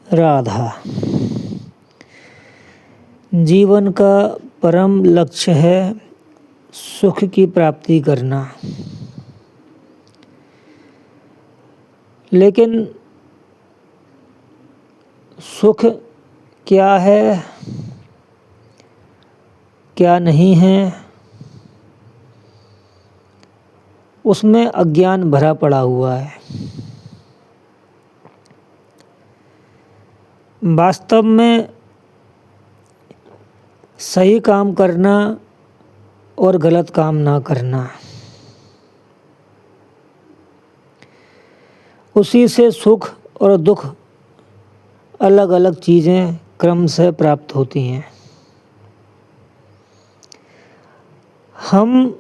राधा। जीवन का परम लक्ष्य है सुख की प्राप्ति करना, लेकिन सुख क्या है, क्या नहीं है, उसमें अज्ञान भरा पड़ा हुआ है। वास्तव में सही काम करना और गलत काम ना करना, उसी से सुख और दुख अलग अलग चीज़ें क्रम से प्राप्त होती हैं। हम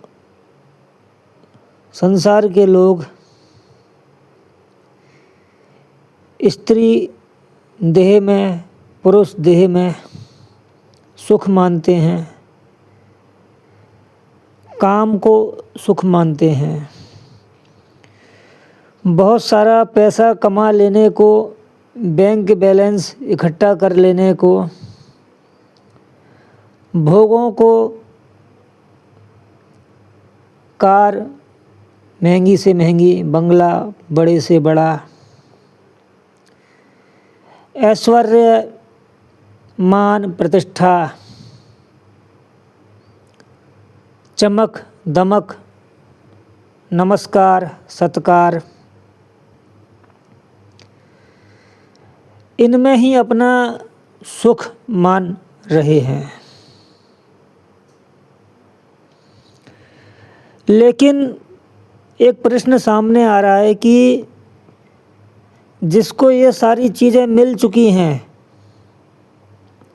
संसार के लोग स्त्री देह में, पुरुष देह में सुख मानते हैं, काम को सुख मानते हैं। बहुत सारा पैसा कमा लेने को, बैंक बैलेंस इकट्ठा कर लेने को, भोगों को, कार महंगी से महंगी, बंगला बड़े से बड़ा, ऐश्वर्य, मान, प्रतिष्ठा, चमक दमक, नमस्कार, सत्कार, इनमें ही अपना सुख मान रहे हैं। लेकिन एक प्रश्न सामने आ रहा है कि जिसको ये सारी चीज़ें मिल चुकी हैं,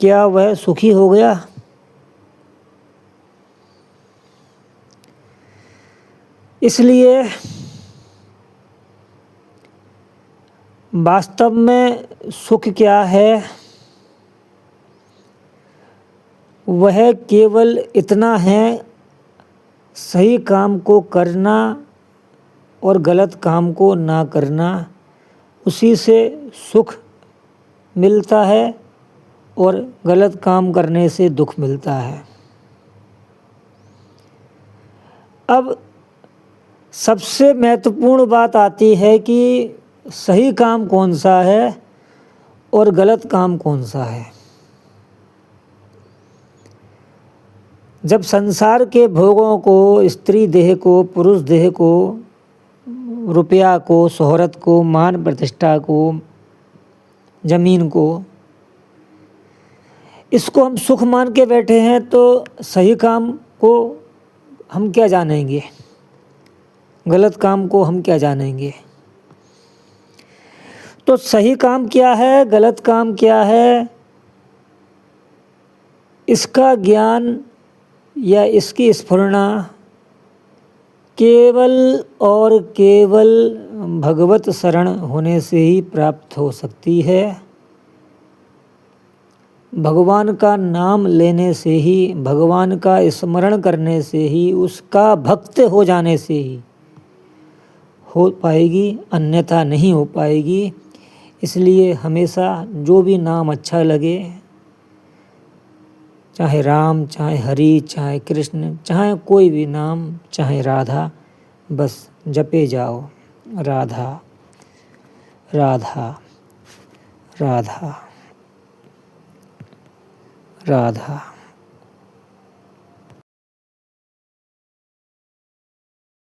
क्या वह सुखी हो गया? इसलिए वास्तव में सुख क्या है, वह केवल इतना है, सही काम को करना और गलत काम को ना करना, उसी से सुख मिलता है और गलत काम करने से दुख मिलता है। अब सबसे महत्वपूर्ण बात आती है कि सही काम कौन सा है और गलत काम कौन सा है। जब संसार के भोगों को, स्त्री देह को, पुरुष देह को, रुपया को, शोहरत को, मान प्रतिष्ठा को, जमीन को, इसको हम सुख मान के बैठे हैं, तो सही काम को हम क्या जानेंगे, गलत काम को हम क्या जानेंगे। तो सही काम क्या है, गलत काम क्या है, इसका ज्ञान या इसकी स्फुरना केवल और केवल भगवत शरण होने से ही प्राप्त हो सकती है। भगवान का नाम लेने से ही, भगवान का स्मरण करने से ही, उसका भक्त हो जाने से ही हो पाएगी, अन्यथा नहीं हो पाएगी। इसलिए हमेशा जो भी नाम अच्छा लगे, चाहे राम, चाहे हरि, चाहे कृष्ण, चाहे कोई भी नाम, चाहे राधा, बस जपे जाओ, राधा राधा राधा राधा।